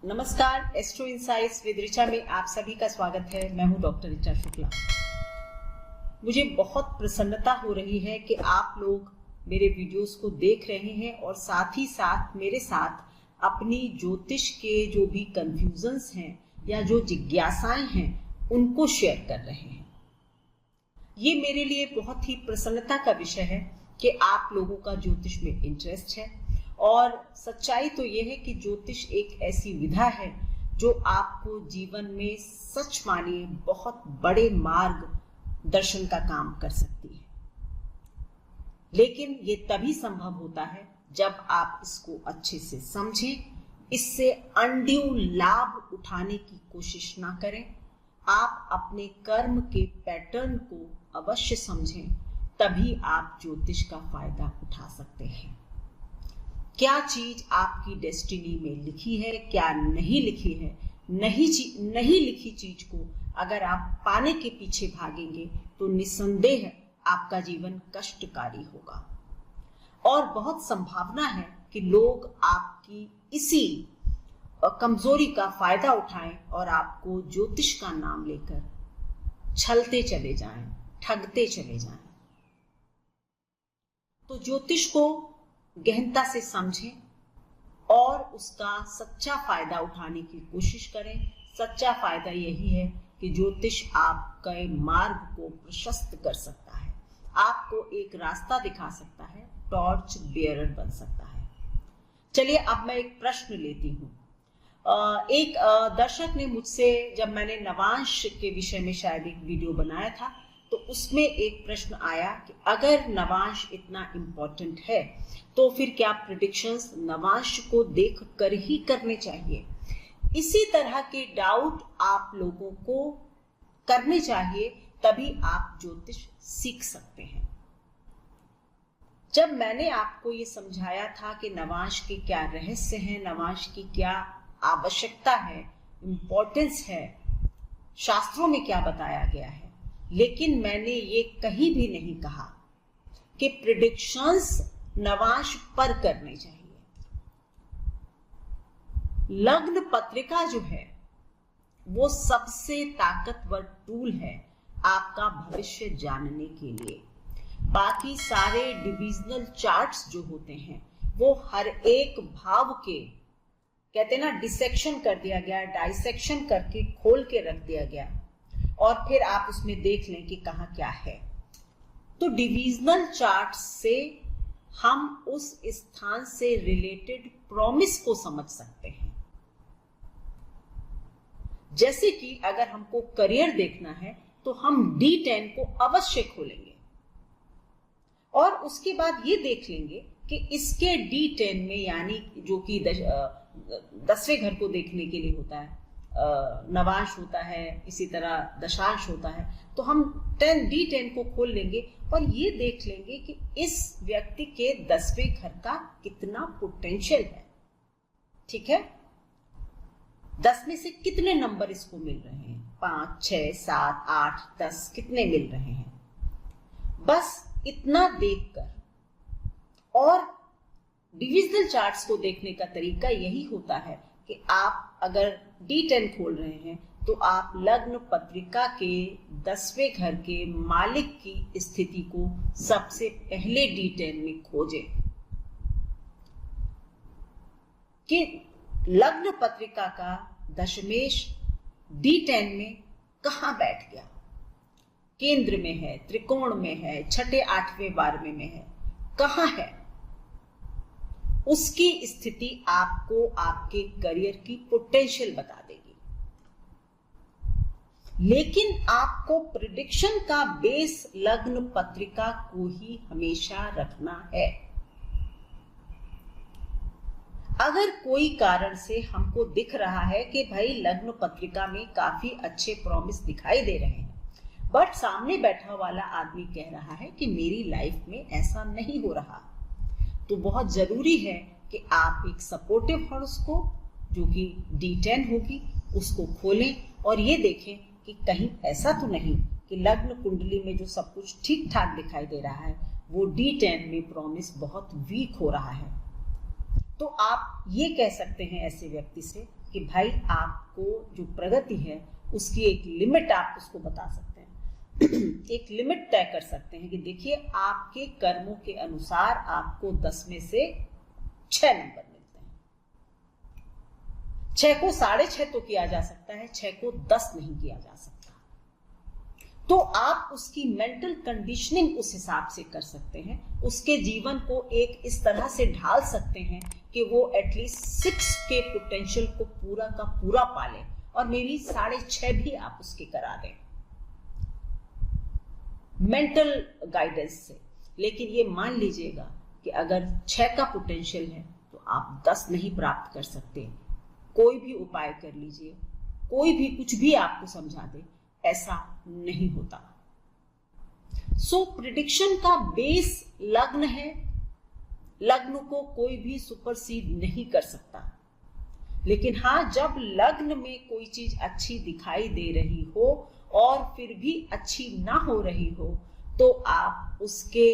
नमस्कार, astro insights with Richa में आप सभी का स्वागत है। मैं हूं डॉक्टर ऋचा शुक्ला। मुझे बहुत प्रसन्नता हो रही है कि आप लोग मेरे वीडियोस को देख रहे हैं और साथ ही साथ मेरे साथ अपनी ज्योतिष के जो भी कंफ्यूजन्स हैं या जो जिज्ञासाएं हैं उनको शेयर कर रहे हैं। ये मेरे लिए बहुत ही प्रसन्नता का विषय है कि आप लोगों का ज्योतिष में इंटरेस्ट है। और सच्चाई तो यह है कि ज्योतिष एक ऐसी विधा है जो आपको जीवन में सच मानिए बहुत बड़े मार्ग दर्शन का काम कर सकती है। लेकिन ये तभी संभव होता है जब आप इसको अच्छे से समझें, इससे अनड्यू लाभ उठाने की कोशिश ना करें। आप अपने कर्म के पैटर्न को अवश्य समझें, तभी आप ज्योतिष का फायदा उठा सकते हैं। क्या चीज आपकी डेस्टिनी में लिखी है, क्या नहीं लिखी है, नहीं लिखी चीज को अगर आप पाने के पीछे भागेंगे तो निसंदेह आपका जीवन कष्टकारी होगा। और बहुत संभावना है कि लोग आपकी इसी कमजोरी का फायदा उठाएं और आपको ज्योतिष का नाम लेकर छलते चले जाएं, ठगते चले जाएं। तो ज्योतिष को गहनता से समझें और उसका सच्चा फायदा उठाने की कोशिश करें। सच्चा फायदा यही है कि ज्योतिष आपके मार्ग को प्रशस्त कर सकता है, आपको एक रास्ता दिखा सकता है, टॉर्च बेयरर बन सकता है। चलिए अब मैं एक प्रश्न लेती हूँ। एक दर्शक ने मुझसे, जब मैंने नवांश के विषय में शायद एक वीडियो बनाया था, तो उसमें एक प्रश्न आया कि अगर नवांश इतना इम्पोर्टेंट है तो फिर क्या प्रेडिक्शंस नवांश को देख कर ही करने चाहिए। इसी तरह के डाउट आप लोगों को करने चाहिए, तभी आप ज्योतिष सीख सकते हैं। जब मैंने आपको ये समझाया था कि नवांश के क्या रहस्य हैं, नवांश की क्या आवश्यकता है, इम्पोर्टेंस है, शास्त्रों में क्या बताया गया है, लेकिन मैंने ये कहीं भी नहीं कहा कि प्रेडिक्शंस नवांश पर करने चाहिए। लग्न पत्रिका जो है वो सबसे ताकतवर टूल है आपका भविष्य जानने के लिए। बाकी सारे डिविजनल चार्ट्स जो होते हैं वो हर एक भाव के, कहते हैं ना, डिसेक्शन कर दिया गया, डाइसेक्शन करके खोल के रख दिया गया और फिर आप उसमें देख लें कि कहाँ क्या है। तो डिविजनल चार्ट से हम उस स्थान से रिलेटेड प्रॉमिस को समझ सकते हैं। जैसे कि अगर हमको करियर देखना है तो हम D10 को अवश्य खोलेंगे और उसके बाद ये देख लेंगे कि इसके D10 में, यानी जो कि 10वें घर को देखने के लिए होता है, नवांश होता है, इसी तरह दशांश होता है, तो हम D10 को खोल लेंगे और ये देख लेंगे कि इस व्यक्ति के 10वें घर का कितना पोटेंशियल है। ठीक है, 10 में से कितने नंबर इसको मिल रहे हैं, 5, 6, 7, 8, 10 कितने मिल रहे हैं। बस इतना देखकर, और डिविजनल चार्ट्स को देखने का तरीका यही होता है कि आप अगर D10 खोल रहे हैं तो आप लग्न पत्रिका के 10वें घर के मालिक की स्थिति को सबसे पहले D10 में खोजें कि लग्न पत्रिका का दशमेश D10 में कहां बैठ गया, केंद्र में है, त्रिकोण में है, 6, 8वें 12वें में है, कहां है। उसकी स्थिति आपको आपके करियर की पोटेंशियल बता देगी। लेकिन आपको प्रेडिक्शन का बेस लग्न पत्रिका को ही हमेशा रखना है। अगर कोई कारण से हमको दिख रहा है कि भाई लग्न पत्रिका में काफी अच्छे प्रॉमिस दिखाई दे रहे हैं, बट सामने बैठा वाला आदमी कह रहा है कि मेरी लाइफ में ऐसा नहीं हो रहा, तो बहुत जरूरी है कि आप एक सपोर्टिव हॉरोस्कोप, जो कि D10 होगी, उसको खोलें और ये देखें कि कहीं ऐसा तो नहीं कि लग्न कुंडली में जो सब कुछ ठीक ठाक दिखाई दे रहा है वो D10 में प्रॉमिस बहुत वीक हो रहा है। तो आप ये कह सकते हैं ऐसे व्यक्ति से कि भाई आपको जो प्रगति है उसकी एक लिमिट आप उसको बता सकते हैं एक लिमिट तय कर सकते हैं कि देखिए आपके कर्मों के अनुसार आपको 10 में से 6 नंबर मिलते हैं। 6 को 6.5 तो किया जा सकता है, 6 को 10 नहीं किया जा सकता। तो आप उसकी मेंटल कंडीशनिंग उस हिसाब से कर सकते हैं, उसके जीवन को एक इस तरह से ढाल सकते हैं कि वो एटलीस्ट 6 के पोटेंशियल को पूरा का पूरा पाले और मेरी 6.5 भी आप उसके करा दें मेंटल गाइडेंस से। लेकिन ये मान लीजिएगा कि अगर 6 का पोटेंशियल है तो आप 10 नहीं प्राप्त कर सकते। कोई भी उपाय कर लीजिए, कोई भी कुछ भी आपको समझा दे, ऐसा नहीं होता। सो प्रिडिक्शन का बेस लग्न है, लग्न को कोई भी सुपरसीड नहीं कर सकता। लेकिन हाँ, जब लग्न में कोई चीज अच्छी दिखाई दे रही हो और फिर भी अच्छी ना हो रही हो तो आप उसके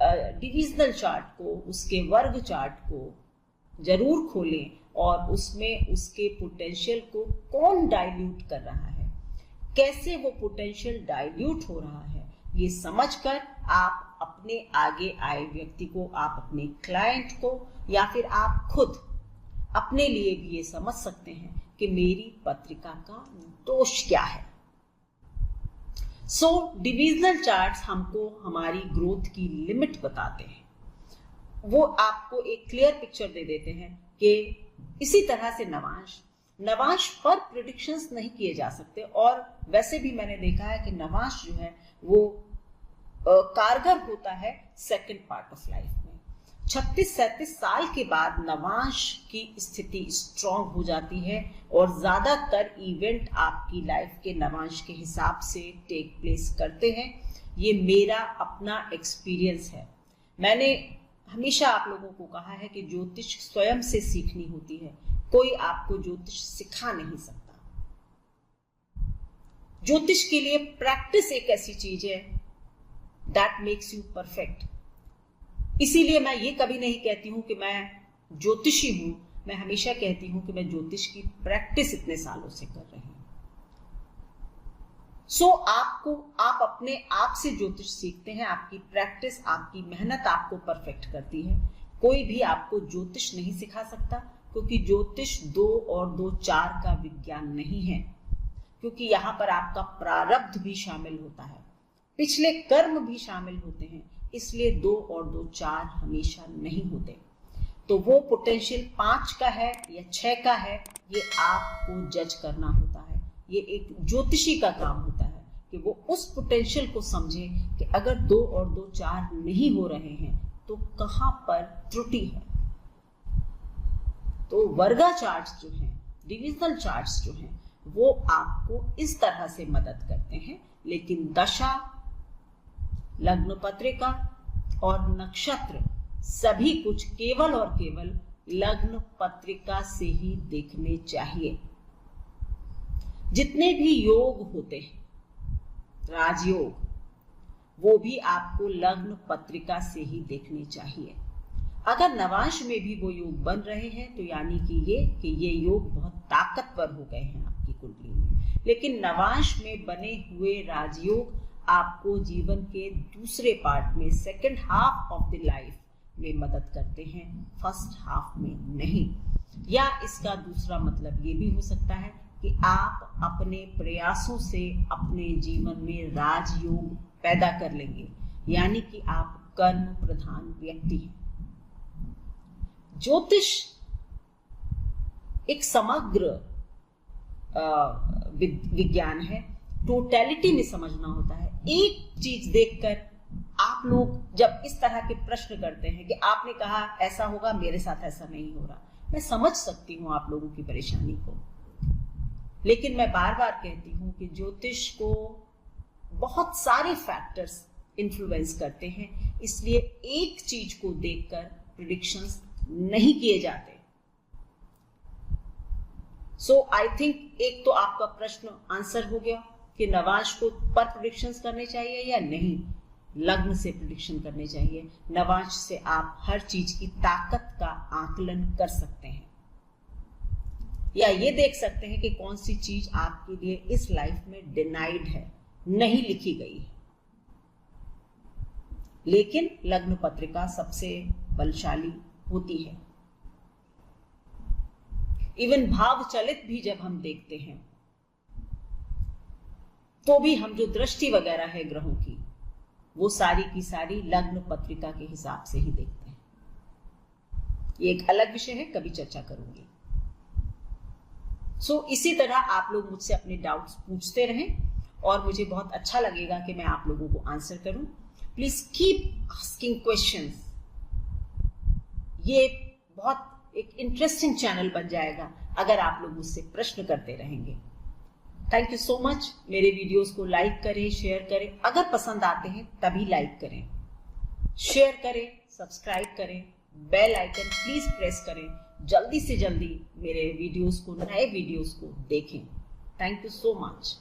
डिविजनल चार्ट को, उसके वर्ग चार्ट को जरूर खोलें और उसमें उसके पोटेंशियल को कौन डाइल्यूट कर रहा है, कैसे वो पोटेंशियल डाइल्यूट हो रहा है, ये समझकर आप अपने आगे आए व्यक्ति को, आप अपने क्लाइंट को या फिर आप खुद अपने लिए भी ये समझ सकते हैं कि मेरी पत्रिका का दोष क्या है। सो डिविजनल चार्ट्स हमको हमारी ग्रोथ की लिमिट बताते हैं, वो आपको एक क्लियर पिक्चर दे देते हैं कि इसी तरह से नवांश पर प्रेडिक्शंस नहीं किए जा सकते। और वैसे भी मैंने देखा है कि नवांश जो है वो कारगर होता है सेकंड पार्ट ऑफ लाइफ में। 36-37 साल के बाद नवांश की स्थिति स्ट्रांग हो जाती है और ज्यादातर इवेंट आपकी लाइफ के नवांश के हिसाब से टेक प्लेस करते हैं। ये मेरा अपना एक्सपीरियंस है। मैंने हमेशा आप लोगों को कहा है कि ज्योतिष स्वयं से सीखनी होती है, कोई आपको ज्योतिष सिखा नहीं सकता। ज्योतिष के लिए प्रैक्टिस एक ऐसी चीज है दैट मेक्स यू परफेक्ट। इसीलिए मैं ये कभी नहीं कहती हूं कि मैं ज्योतिषी हूं, मैं हमेशा कहती हूं कि मैं ज्योतिष की प्रैक्टिस इतने सालों से कर रही हूं। सो आप अपने आप से ज्योतिष सीखते हैं, आपकी प्रैक्टिस, आपकी मेहनत आपको परफेक्ट करती है। कोई भी आपको ज्योतिष नहीं सिखा सकता, क्योंकि ज्योतिष 2 और 2 4 का विज्ञान नहीं है, क्योंकि यहाँ पर आपका प्रारब्ध भी शामिल होता है, पिछले कर्म भी शामिल होते हैं। इसलिए 2 और 2 4 हमेशा नहीं होते। तो वो पोटेंशियल 5 का है या 6 का है, ये आपको जज करना होता है। ये एक ज्योतिषी का काम होता है कि वो उस पोटेंशियल को समझे कि अगर 2 और 2 4 नहीं हो रहे हैं तो कहां पर त्रुटि है। तो वर्गा चार्ट्स जो हैं, डिविजनल चार्ट्स जो हैं, वो आपको इस तरह से मदद करते हैं। लेकिन दशा, लग्न पत्रिका और नक्षत्र सभी कुछ केवल और केवल लग्न पत्रिका से ही देखने चाहिए। जितने भी योग होते हैं, राजयोग, वो भी आपको लग्न पत्रिका से ही देखने चाहिए। अगर नवांश में भी वो योग बन रहे हैं तो यानी कि ये योग बहुत ताकतवर हो गए हैं आपकी कुंडली में। लेकिन नवांश में बने हुए राजयोग आपको जीवन के दूसरे पार्ट में, second half of the life में मदद करते हैं, फर्स्ट हाफ में नहीं। या इसका दूसरा मतलब ये भी हो सकता है कि आप अपने प्रयासों से अपने जीवन में राजयोग पैदा कर लेंगे, यानी कि आप कर्म प्रधान व्यक्ति हैं। ज्योतिष एक समग्र विज्ञान है, टोटलिटी में समझना होता है। एक चीज देखकर आप लोग जब इस तरह के प्रश्न करते हैं कि आपने कहा ऐसा होगा, मेरे साथ ऐसा नहीं हो रहा, मैं समझ सकती हूँ आप लोगों की परेशानी को। लेकिन मैं बार बार कहती हूँ कि ज्योतिष को बहुत सारे फैक्टर्स इन्फ्लुएंस करते हैं, इसलिए एक चीज को देखकर प्रेडिक्शंस नहीं किए जाते। सो आई थिंक एक तो आपका प्रश्न आंसर हो गया कि नवांश को पर प्रेडिक्शंस करने चाहिए या नहीं, लग्न से प्रेडिक्शन करने चाहिए। नवांश से आप हर चीज की ताकत का आकलन कर सकते हैं। या ये देख सकते हैं कि कौन सी चीज आपके लिए इस लाइफ में डिनाइड है, नहीं लिखी गई है। लेकिन लग्न पत्रिका सबसे बलशाली होती है। इवन भाव चलित भी जब हम देखते हैं तो भी हम जो दृष्टि वगैरह है ग्रहों की, वो सारी की सारी लग्न पत्रिका के हिसाब से ही देखते हैं। ये एक अलग विषय है, कभी चर्चा करूंगी। इसी तरह आप लोग मुझसे अपने डाउट्स पूछते रहें और मुझे बहुत अच्छा लगेगा कि मैं आप लोगों को आंसर करूं। Please keep asking questions. ये बहुत एक इंटरेस्टिंग चैनल बन जाएगा अगर आप लोग मुझसे प्रश्न करते रहेंगे। Thank you so much. मेरे वीडियोस को लाइक करें, शेयर करें। अगर पसंद आते हैं तभी लाइक करें, शेयर करें, सब्सक्राइब करें, बेल आइकन प्लीज प्रेस करें। जल्दी से जल्दी मेरे वीडियोस को, नए वीडियोस को देखें। Thank you so much.